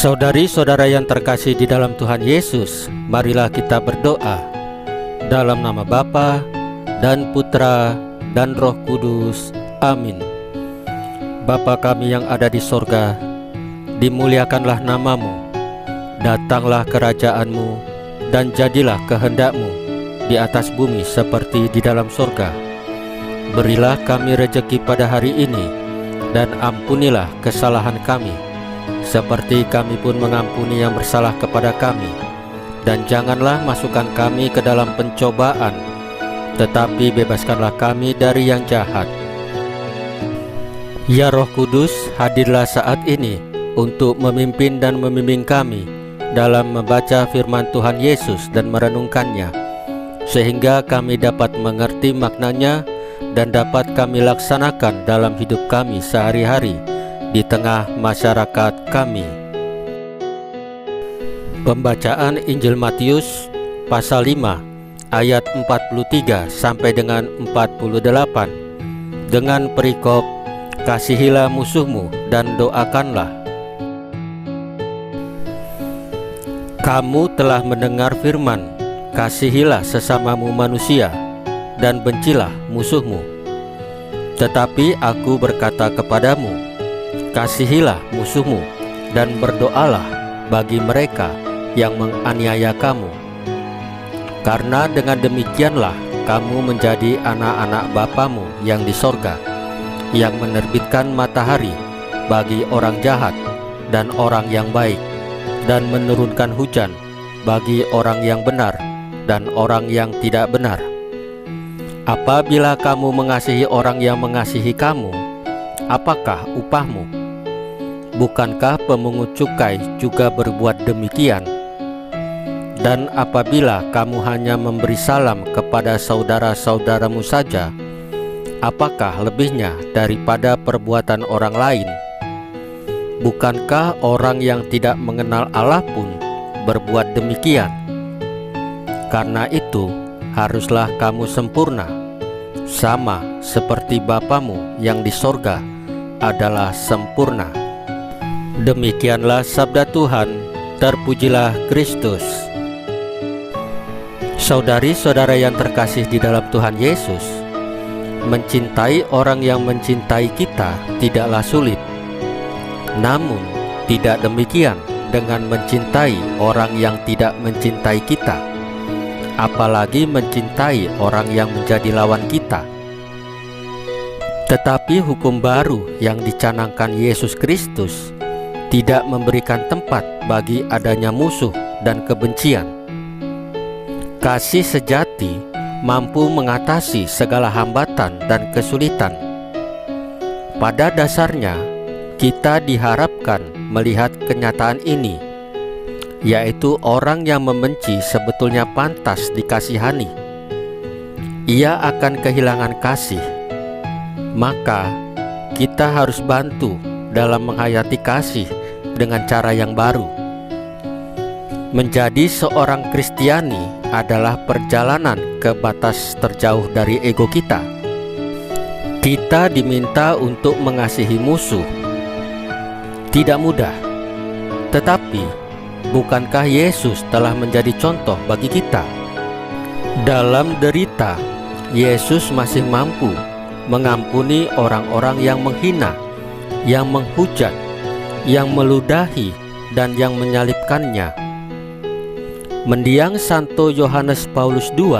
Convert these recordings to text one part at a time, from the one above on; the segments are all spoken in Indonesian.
Saudari-saudara yang terkasih di dalam Tuhan Yesus, marilah kita berdoa. Dalam nama Bapa dan Putra dan Roh Kudus. Amin. Bapa kami yang ada di sorga, dimuliakanlah namamu. Datanglah kerajaan-Mu, dan jadilah kehendak-Mu di atas bumi seperti di dalam sorga. Berilah kami rejeki pada hari ini, dan ampunilah kesalahan kami, seperti kami pun mengampuni yang bersalah kepada kami. Dan janganlah masukkan kami ke dalam pencobaan, tetapi bebaskanlah kami dari yang jahat. Ya Roh Kudus, hadirlah saat ini untuk memimpin dan membimbing kami dalam membaca firman Tuhan Yesus dan merenungkannya, sehingga kami dapat mengerti maknanya dan dapat kami laksanakan dalam hidup kami sehari-hari di tengah masyarakat kami. Pembacaan Injil Matius pasal 5 ayat 43 sampai dengan 48 dengan perikop kasihilah musuhmu dan doakanlah. Kamu telah mendengar firman, kasihilah sesamamu manusia dan bencilah musuhmu. Tetapi aku berkata kepadamu, kasihilah musuhmu dan berdoalah bagi mereka yang menganiaya kamu. Karena dengan demikianlah kamu menjadi anak-anak Bapamu yang di sorga, yang menerbitkan matahari bagi orang jahat dan orang yang baik, dan menurunkan hujan bagi orang yang benar dan orang yang tidak benar. Apabila kamu mengasihi orang yang mengasihi kamu, apakah upahmu? Bukankah pemungut cukai juga berbuat demikian? Dan apabila kamu hanya memberi salam kepada saudara-saudaramu saja, apakah lebihnya daripada perbuatan orang lain? Bukankah orang yang tidak mengenal Allah pun berbuat demikian? Karena itu, haruslah kamu sempurna, sama seperti Bapamu yang di sorga adalah sempurna. Demikianlah sabda Tuhan, terpujilah Kristus. Saudari-saudara yang terkasih di dalam Tuhan Yesus, mencintai orang yang mencintai kita tidaklah sulit. Namun, tidak demikian dengan mencintai orang yang tidak mencintai kita, apalagi mencintai orang yang menjadi lawan kita. Tetapi hukum baru yang dicanangkan Yesus Kristus tidak memberikan tempat bagi adanya musuh dan kebencian. Kasih sejati mampu mengatasi segala hambatan dan kesulitan. Pada dasarnya, kita diharapkan melihat kenyataan ini, yaitu orang yang membenci sebetulnya pantas dikasihani. Ia akan kehilangan kasih. Maka kita harus bantu dalam menghayati kasih dengan cara yang baru. Menjadi seorang Kristiani adalah perjalanan ke batas terjauh dari ego kita. Kita diminta untuk mengasihi musuh. Tidak mudah, tetapi bukankah Yesus telah menjadi contoh bagi kita? Dalam derita, Yesus masih mampu mengampuni orang-orang yang menghina, yang menghujat, yang meludahi, dan yang menyalibkannya. Mendiang Santo Yohanes Paulus II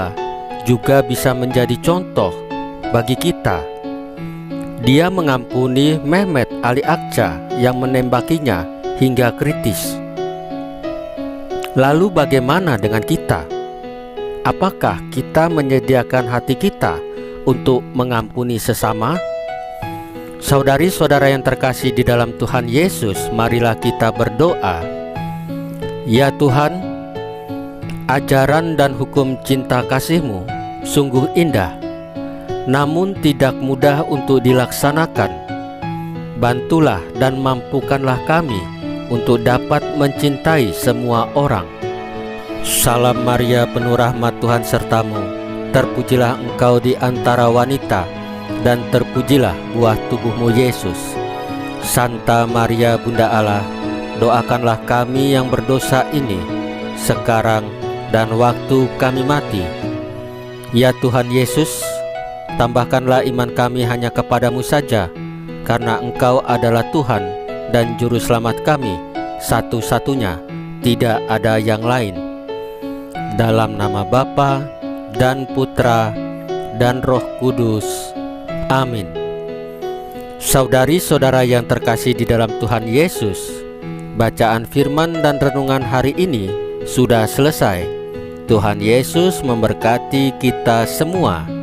juga bisa menjadi contoh bagi kita. Dia mengampuni Mehmet Ali Akca yang menembakinya hingga kritis. Lalu bagaimana dengan kita? Apakah kita menyediakan hati kita untuk mengampuni sesama? Saudari-saudara yang terkasih di dalam Tuhan Yesus, marilah kita berdoa. Ya Tuhan, ajaran dan hukum cinta kasih-Mu sungguh indah, namun tidak mudah untuk dilaksanakan. Bantulah dan mampukanlah kami untuk dapat mencintai semua orang. Salam Maria, penuh rahmat, Tuhan sertamu. Terpujilah engkau di antara wanita, dan terpujilah buah tubuhmu Yesus. Santa Maria Bunda Allah, doakanlah kami yang berdosa ini, sekarang dan waktu kami mati. Ya Tuhan Yesus, tambahkanlah iman kami hanya kepadamu saja, karena Engkau adalah Tuhan dan Juru Selamat kami, satu-satunya, tidak ada yang lain. Dalam nama Bapa dan Putra dan Roh Kudus. Amin. Saudari-saudara yang terkasih di dalam Tuhan Yesus, bacaan firman dan renungan hari ini sudah selesai. Tuhan Yesus memberkati kita semua.